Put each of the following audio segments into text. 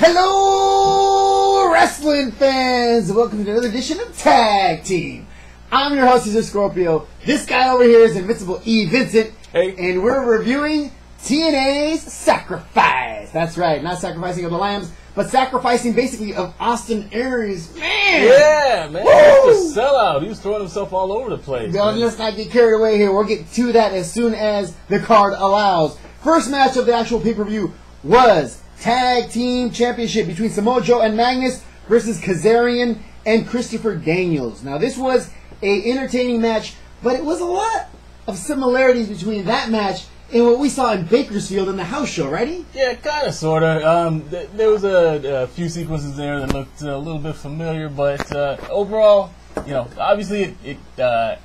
Hello, wrestling fans! Welcome to another edition of Tag Team. I'm your host, Cesar Scorpio. This guy over here is Invincible E. Vincent. Hey. And we're reviewing TNA's Sacrifice. That's right, not sacrificing of the lambs, but sacrificing basically of Austin Aries. Man! Yeah, man. He was a sellout. He was throwing himself all over the place. Let's not get carried away here. We'll get to that as soon as the card allows. First match of the actual pay-per-view was Tag Team Championship between Samoa Joe and Magnus versus Kazarian and Christopher Daniels. Now, this was an entertaining match, but it was a lot of similarities between that match and what we saw in Bakersfield in the house show, right? Yeah, kind of, sort of. There was a few sequences there that looked a little bit familiar, but overall, you know, obviously it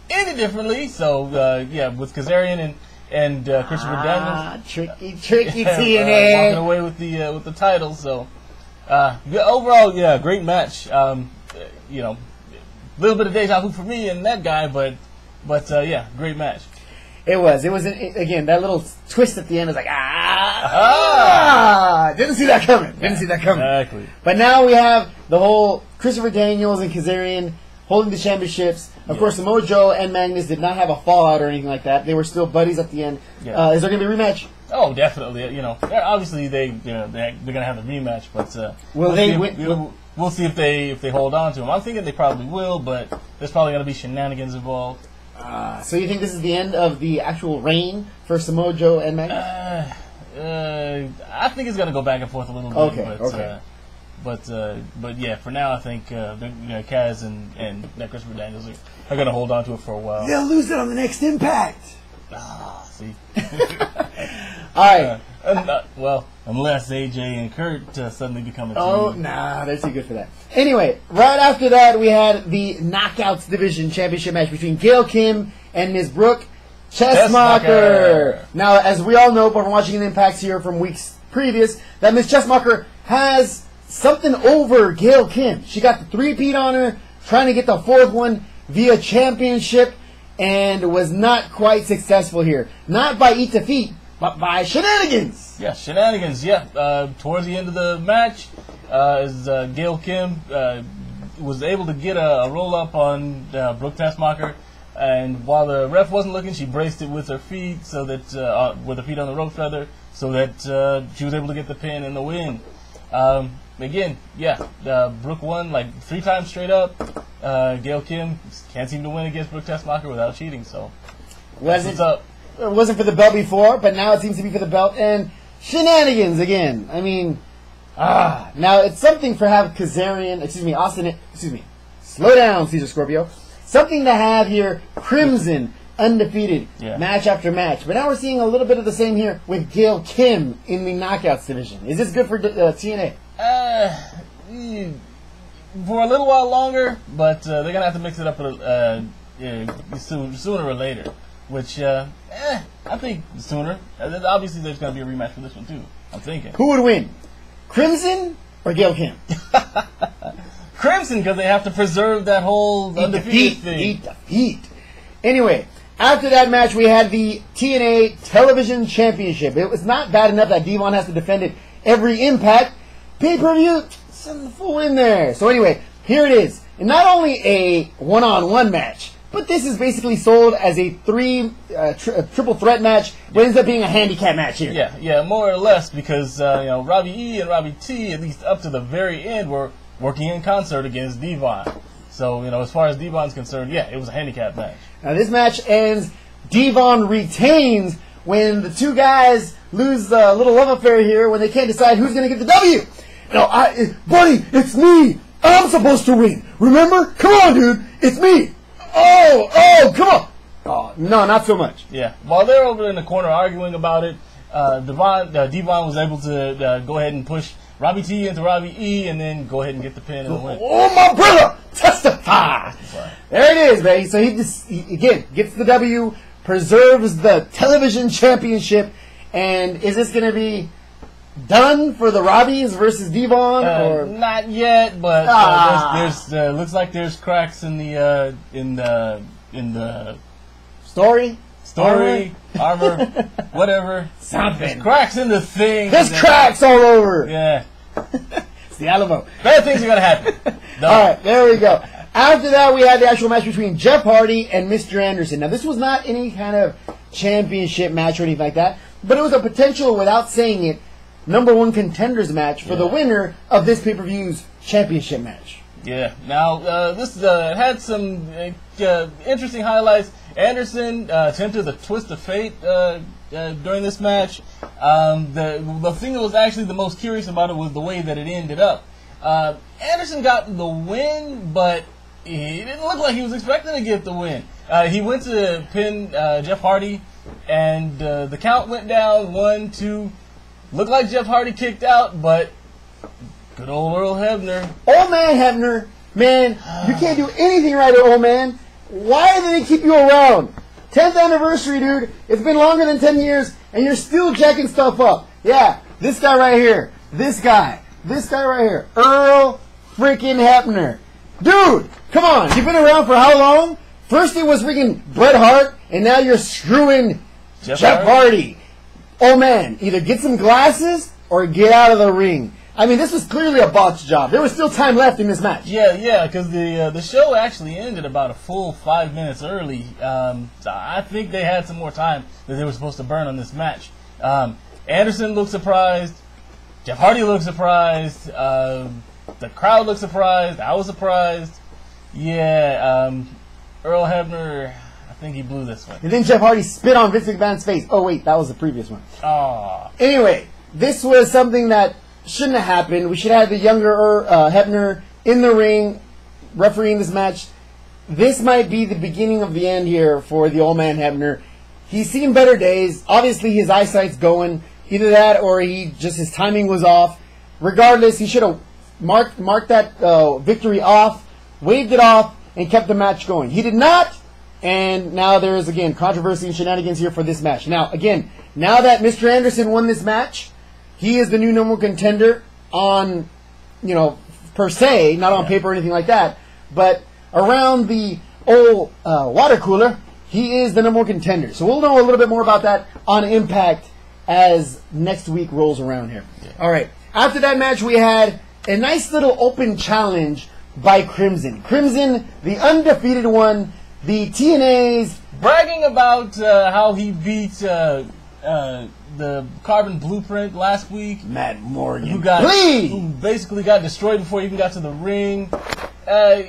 ended differently. So, yeah, with Kazarian and Christopher Daniels. Tricky TNA. Walking away with the title. So, overall, yeah, great match. You know, a little bit of deja vu for me and that guy, but yeah, great match. It was again, that little twist at the end was like, didn't see that coming. Exactly. But now we have the whole Christopher Daniels and Kazarian holding the championships. Of course, Samoa Joe and Magnus did not have a fallout or anything like that. They were still buddies at the end. Yeah. Is there going to be a rematch? Oh, definitely. You know, obviously they're going to have the rematch, but will they win? We'll see if they hold on to him. I'm thinking they probably will, but there's probably going to be shenanigans involved. So you think this is the end of the actual reign for Samoa Joe and Magnus? I think it's going to go back and forth a little bit. Okay. But yeah, for now I think Kaz and Christopher Daniels are going to hold on to it for a while. They'll lose it on the next Impact. See. All right. Well, unless AJ and Kurt suddenly become a team. Oh, nah, they're too good for that. Anyway, right after that, we had the Knockouts Division Championship match between Gail Kim and Ms. Brooke Chessmacher. Now, as we all know, from watching the Impacts here from weeks previous, that Ms. Chessmacher has something over Gail Kim. She got the three-peat on her, trying to get the fourth one via championship, and was not quite successful here. Not by defeat, but by shenanigans. Yeah, shenanigans. Yeah. Towards the end of the match, as Gail Kim was able to get a roll up on Brooke Chessmacher, and while the ref wasn't looking, she braced it with her feet, so that with her feet on the ropes rather, so that she was able to get the pin and the win. Again, yeah, Brooke won like 3 times straight up. Gail Kim can't seem to win against Brooke Chessmacher without cheating. So, what's up? It wasn't for the belt before, but now it seems to be for the belt, and shenanigans again. I mean, now it's something for slow down, Cesar Scorpio. Something to have here, Crimson, undefeated, match after match. But now we're seeing a little bit of the same here with Gail Kim in the Knockouts division. Is this good for TNA? For a little while longer, but they're going to have to mix it up sooner or later. Which, I think sooner. Obviously, there's going to be a rematch for this one, too. I'm thinking. Who would win? Crimson or Gail Kim? Crimson, because they have to preserve that whole undefeated thing. Defeat. Anyway, after that match, we had the TNA Television Championship. It was not bad enough that Devon has to defend it every Impact. Pay-per-view, send the fool in there. So anyway, here it is. And not only a one-on-one match, but this is basically sold as a triple threat match, but ends up being a handicap match here. Yeah, more or less, because Robbie E and Robbie T, at least up to the very end, were working in concert against Devon. So, as far as Devon's concerned, yeah, it was a handicap match. Now this match ends, Devon retains when the two guys lose a little love affair here when they can't decide who's going to get the W. Buddy, it's me. I'm supposed to win. Remember? Come on, dude. It's me. Oh, come on. Oh, no, not so much. Yeah. While they're over in the corner arguing about it, Devon was able to go ahead and push Robbie T into Robbie E and then go ahead and get the pin and the win. Oh, my brother. Testify. There it is, baby. So he again gets the W, preserves the television championship, and is this going to be done for the Robbies versus Devon? Or not yet, but there's looks like there's cracks in the story, armor, whatever. Something. There's cracks in the thing. There's cracks all over. Yeah. It's the Alamo. Bad things are going to happen. No. All right, there we go. After that, we had the actual match between Jeff Hardy and Mr. Anderson. Now, this was not any kind of championship match or anything like that, but it was a potential, without saying it, #1 contenders match for the winner of this pay-per-view's championship match. Yeah. Now, this had some interesting highlights. Anderson attempted the twist of fate during this match. The thing that was actually the most curious about it was the way that it ended up. Anderson got the win, but he didn't look like he was expecting to get the win. He went to pin Jeff Hardy, and the count went down 1, 2. Looked like Jeff Hardy kicked out, but good old Earl Hebner. Old man Hebner, man, you can't do anything right, old man. Why do they keep you around? 10th anniversary, dude. It's been longer than 10 years, and you're still jacking stuff up. Yeah, this guy right here. This guy right here. Earl freaking Hebner. Dude, come on. You've been around for how long? First it was freaking Bret Hart, and now you're screwing Jeff Hardy. Oh man, either get some glasses or get out of the ring. I mean, this was clearly a botch job. There was still time left in this match. Yeah, because the show actually ended about a full 5 minutes early. So I think they had some more time that they were supposed to burn on this match. Anderson looked surprised. Jeff Hardy looked surprised. The crowd looked surprised. I was surprised. Yeah, Earl Hebner, I think he blew this one. And then Jeff Hardy spit on Vince McMahon's face. Oh, wait, that was the previous one. Oh. Anyway, this was something that shouldn't have happened. We should have the younger Hebner in the ring refereeing this match. This might be the beginning of the end here for the old man Hebner. He's seen better days. Obviously, his eyesight's going. Either that or his timing was off. Regardless, he should have marked that victory off, waved it off, and kept the match going. He did not, and now there is, again, controversy and shenanigans here for this match. Now, again, now that Mr. Anderson won this match, he is the new #1 contender on, per se, not on paper or anything like that, but around the old water cooler, he is the #1 contender. So we'll know a little bit more about that on Impact as next week rolls around here. Yeah. All right. After that match, we had a nice little open challenge by Crimson. Crimson, the undefeated one, the TNA's bragging about how he beat the Carbon Blueprint last week. Matt Morgan, who basically got destroyed before he even got to the ring.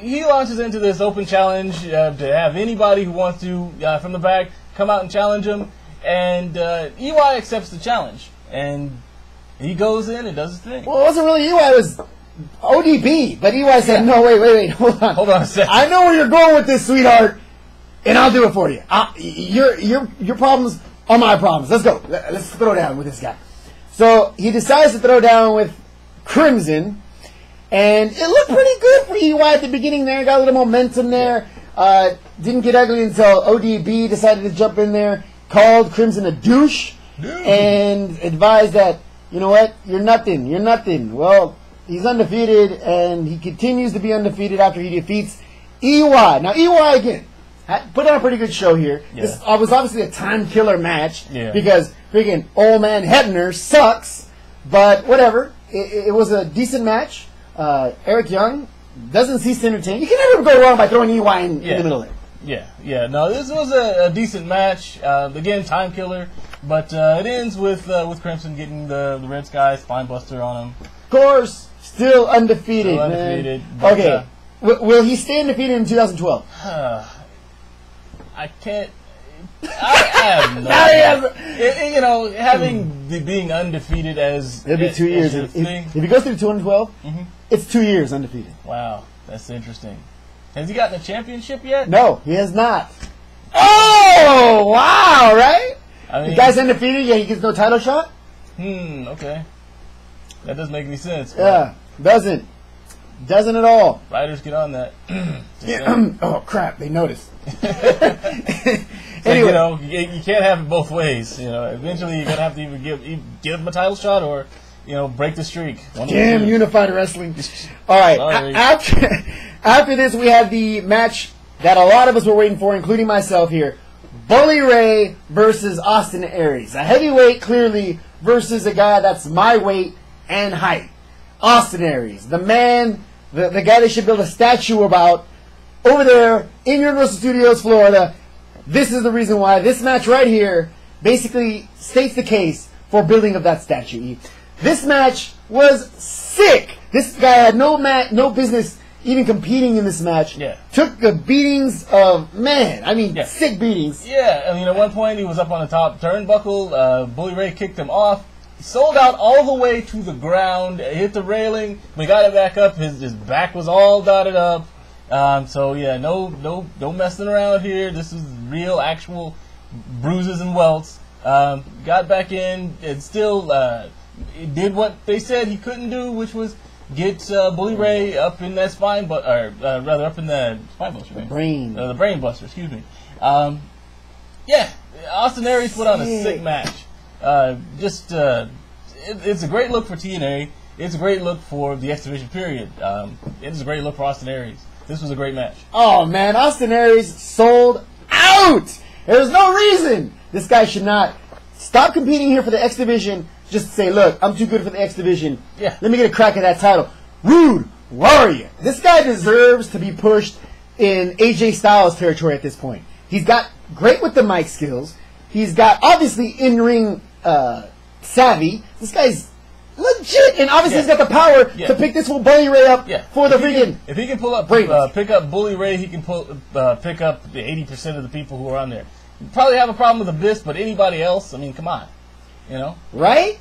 He launches into this open challenge to have anybody who wants to from the back come out and challenge him. And EY accepts the challenge, and he goes in and does his thing. Well, it wasn't really EY, it was ODB, but EY said, no, wait, hold on. Hold on a second. I know where you're going with this, sweetheart, and I'll do it for you. Your problems are my problems. Let's go. Let's throw down with this guy. So he decides to throw down with Crimson, and it looked pretty good for EY at the beginning there. Got a little momentum there. Didn't get ugly until ODB decided to jump in there, called Crimson a douche, and advised that, you know what, you're nothing. Well, he's undefeated, and he continues to be undefeated after he defeats EY. Now, EY, again, put on a pretty good show here. Yeah. This was obviously a time-killer match, because freaking old man Hebner sucks, but whatever. It was a decent match. Eric Young doesn't cease to entertain. You can never go wrong by throwing EY in the middle of it. Yeah. No, this was a decent match. Again, time killer, but it ends with Crimson getting the Red Sky Spine Buster on him. Of course, still undefeated. But, okay, will he stay undefeated in 2012? I can't. I have no idea. Being undefeated as it'll be 2 years. If he goes through 2012, it's 2 years undefeated. Wow, that's interesting. Has he gotten a championship yet? No, he has not. Oh, wow, right? I mean, the guy's undefeated, yet he gets no title shot? Okay. That doesn't make any sense. Yeah, doesn't. Doesn't at all. Writers, get on that. Oh, crap, they noticed. Anyway. You can't have it both ways. Eventually you're going to have to either give him a title shot or, break the streak. Damn Unified Wrestling. All right, after this, we had the match that a lot of us were waiting for, including myself here. Bully Ray versus Austin Aries. A heavyweight, clearly, versus a guy that's my weight and height. Austin Aries, the man, the guy they should build a statue about over there in Universal Studios, Florida. This is the reason why this match right here basically states the case for building of that statue. This match was sick. This guy had no business even competing in this match. Yeah. Took the beatings of, sick beatings. Yeah, I mean, at one point he was up on the top turnbuckle. Bully Ray kicked him off. He sold out all the way to the ground, hit the railing. We got it back up. His back was all dotted up. So yeah, no messing around here. This is real, actual bruises and welts. Got back in and still did what they said he couldn't do, which was get Bully Ray up in that spine, rather up in the spine buster. The brain. The brain buster. Excuse me. Yeah, Austin Aries put on a sick match. It's a great look for TNA. It's a great look for the X Division period. It's a great look for Austin Aries. This was a great match. Oh man, Austin Aries sold out. There's no reason this guy should not stop competing here for the X Division. Just to say, look, I'm too good for the X Division. Yeah. Let me get a crack at that title. Rude Warrior. This guy deserves to be pushed in AJ Styles territory at this point. He's got great with the mic skills. He's got obviously in-ring savvy. This guy's legit, and obviously he's got the power to pick this whole Bully Ray up for the freaking. If he can pick up Bully Ray, he can pick up the 80% of the people who are on there. You probably have a problem with Abyss, but anybody else, I mean, come on. You know? Right?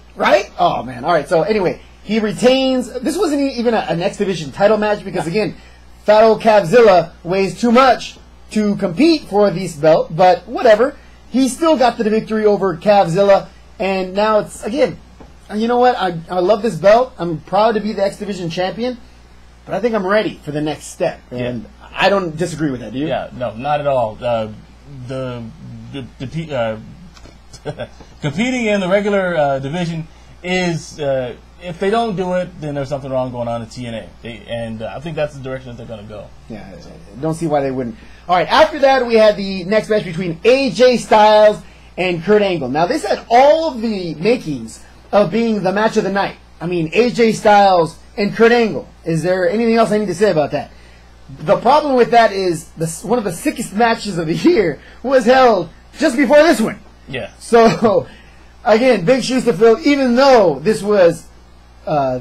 Oh, man. All right. So, anyway, he retains. This wasn't even an X Division title match because, again, Fat Old Cavzilla weighs too much to compete for this belt, but whatever. He still got the victory over Cavzilla, and now it's, again, you know what? I love this belt. I'm proud to be the X Division champion, but I think I'm ready for the next step. And I don't disagree with that, do you? Yeah, no, not at all. Competing in the regular division is, if they don't do it, then there's something wrong going on at TNA. I think that's the direction that they're going to go. Yeah, don't see why they wouldn't. All right, after that, we had the next match between AJ Styles and Kurt Angle. Now, this had all of the makings of being the match of the night. I mean, AJ Styles and Kurt Angle. Is there anything else I need to say about that? The problem with that is one of the sickest matches of the year was held just before this one. Yeah. So, again, big shoes to fill, even though this was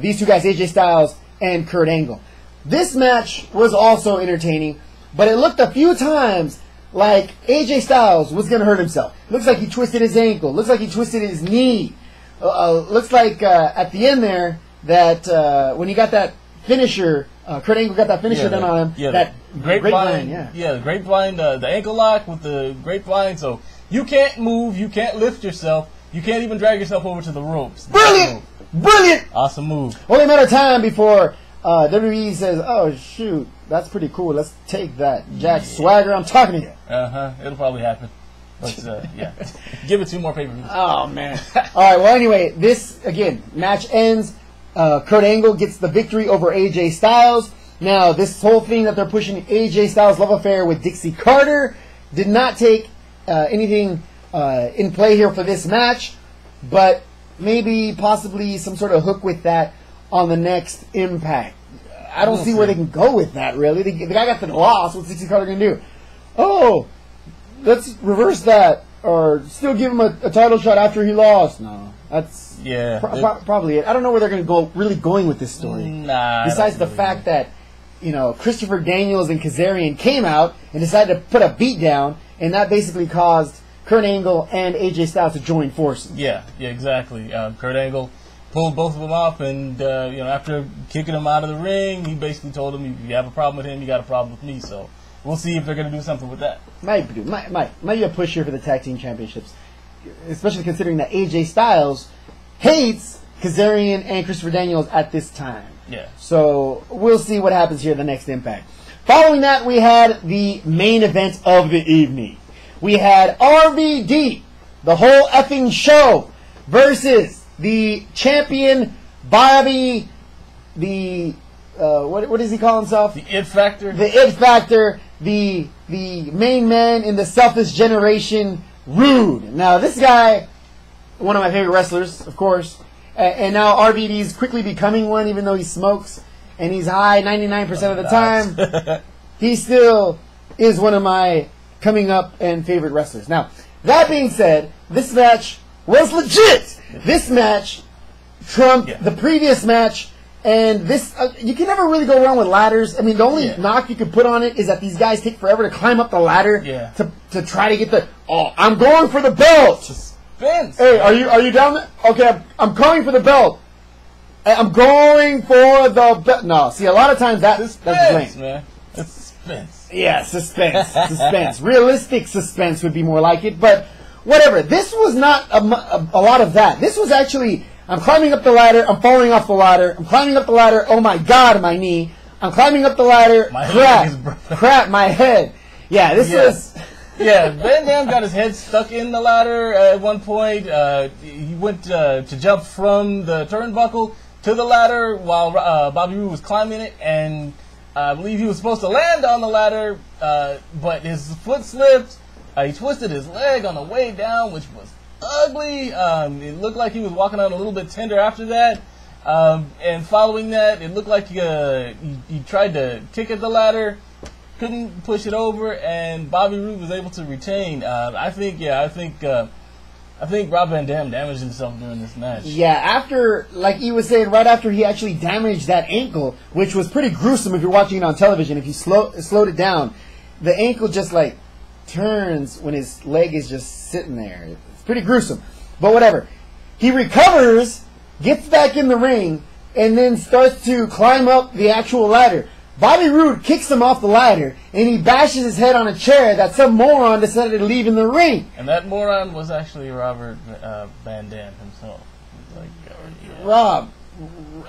these two guys, AJ Styles and Kurt Angle. This match was also entertaining, but it looked a few times like AJ Styles was going to hurt himself. Looks like he twisted his ankle. Looks like he twisted his knee. Looks like at the end there that when he got that finisher, Kurt Angle got that finisher done on him. Yeah, that grapevine. The grapevine, the ankle lock with the grapevine. So you can't move, you can't lift yourself, you can't even drag yourself over to the ropes. Brilliant! Brilliant! Awesome move. Only a matter of time before WWE says, oh, shoot, that's pretty cool. Let's take that. Jack Swagger, I'm talking to you. It'll probably happen. But, yeah. Give it 2 more pay-per-views. Oh, man. All right, well, anyway, this, again, match ends. Kurt Angle gets the victory over AJ Styles. Now, this whole thing that they're pushing AJ Styles' love affair with Dixie Carter did not take anything in play here for this match, but maybe possibly some sort of hook with that on the next Impact. I don't see where they can go with that, really. The guy got the loss. What's Dixie Carter going to do? Oh, let's reverse that, or still give him a title shot after he lost. No, that's probably it. I don't know where they're going to go. Really going with this story. Nah. Besides the fact that Christopher Daniels and Kazarian came out and decided to put a beat down, and that basically caused Kurt Angle and AJ Styles to join forces. Yeah, exactly. Kurt Angle pulled both of them off, and after kicking him out of the ring, he basically told him, "If you have a problem with him, you got a problem with me." So we'll see if they're going to do something with that. Might be a push here for the tag team championships, especially considering that AJ Styles hates Kazarian and Christopher Daniels at this time. Yeah. So we'll see what happens here in the next Impact. Following that, we had the main event of the evening. We had RVD, the whole effing show, versus the champion Bobby, what does he call himself? The It Factor. The It Factor, the main man in the Selfish Generation, Rude. Now, this guy, one of my favorite wrestlers, of course, And now RVD's quickly becoming one, even though he smokes and he's high 99% of the time. He still is one of my coming up and favorite wrestlers. Now, that being said, this match was legit. This match trumped the previous match. And this, you can never really go wrong with ladders. I mean, the only knock you could put on it is that these guys take forever to climb up the ladder to try to get the. Oh, I'm going for the belt. Suspense. Hey, are you down there? Okay, I'm going for the belt. I'm going for the belt. No, see, a lot of times that's lame. Man. It's suspense. Yeah, suspense, suspense. Realistic suspense would be more like it, but whatever. This was not a lot of that. This was actually. I'm climbing up the ladder. I'm falling off the ladder. I'm climbing up the ladder. Oh my God, my knee. I'm climbing up the ladder. Crap, my head. Yeah, this was. Yeah, Van Dam got his head stuck in the ladder at one point. He went to jump from the turnbuckle to the ladder while Bobby Roode was climbing it, and I believe he was supposed to land on the ladder, but his foot slipped. He twisted his leg on the way down, which was ugly. It looked like he was walking on a little bit tender after that. And following that, it looked like he tried to kick at the ladder, couldn't push it over, and Bobby Roode was able to retain. I think Rob Van Dam damaged himself during this match. Yeah, after, like he was saying, right after he actually damaged that ankle, which was pretty gruesome if you're watching it on television. If you slowed it down, the ankle just like turns when his leg is just sitting there. Pretty gruesome, but whatever. He recovers, gets back in the ring, and then starts to climb up the actual ladder. Bobby Roode kicks him off the ladder, and he bashes his head on a chair that some moron decided to leave in the ring. And that moron was actually Robert Van Dam himself. Rob,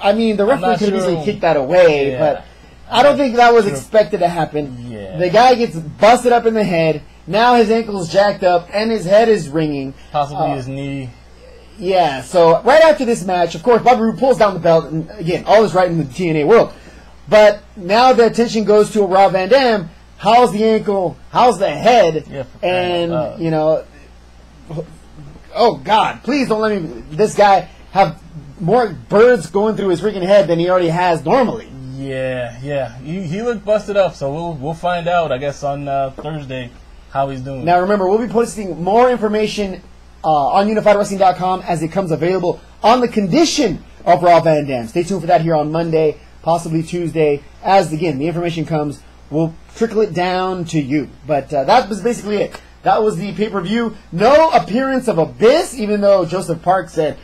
I mean, the referee could easily kick that away, but I don't think that was expected to happen. Yeah. The guy gets busted up in the head. Now his ankle's jacked up and his head is ringing. Possibly his knee. Yeah, so right after this match, of course, Bobby Roode pulls down the belt, and again, all is right in the TNA world. But now the attention goes to Rob Van Dam. How's the ankle? How's the head? Yeah, and, you know, oh, God, please don't let this guy have more birds going through his freaking head than he already has normally. Yeah. He looked busted up, so we'll find out, I guess, on Thursday how he's doing. Now, remember, we'll be posting more information on UnifiedWrestling.com as it comes available on the condition of Rob Van Dam. Stay tuned for that here on Monday, possibly Tuesday. As, again, the information comes, we'll trickle it down to you. But that was basically it. That was the pay-per-view. No appearance of Abyss, even though Joseph Park said,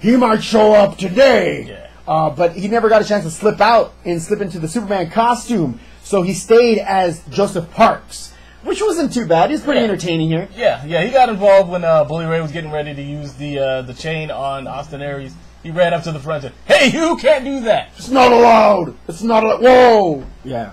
he might show up today. Yeah. But he never got a chance to slip out and slip into the Superman costume. So he stayed as Joseph Parks, which wasn't too bad. He's pretty entertaining here. Yeah. He got involved when Bully Ray was getting ready to use the chain on Austin Aries. He ran up to the front and said, "Hey, you can't do that. It's not allowed. It's not allowed." Whoa. Yeah.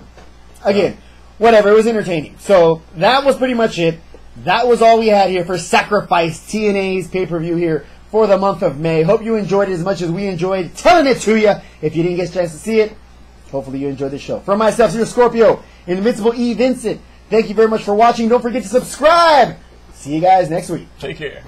Again, whatever. It was entertaining. So that was pretty much it. That was all we had here for Sacrifice, TNA's pay-per-view here for the month of May. Hope you enjoyed it as much as we enjoyed telling it to you. If you didn't get a chance to see it, hopefully you enjoyed the show. From myself, Zero Scorpio, Invincible E. Vincent, thank you very much for watching. Don't forget to subscribe. See you guys next week. Take care.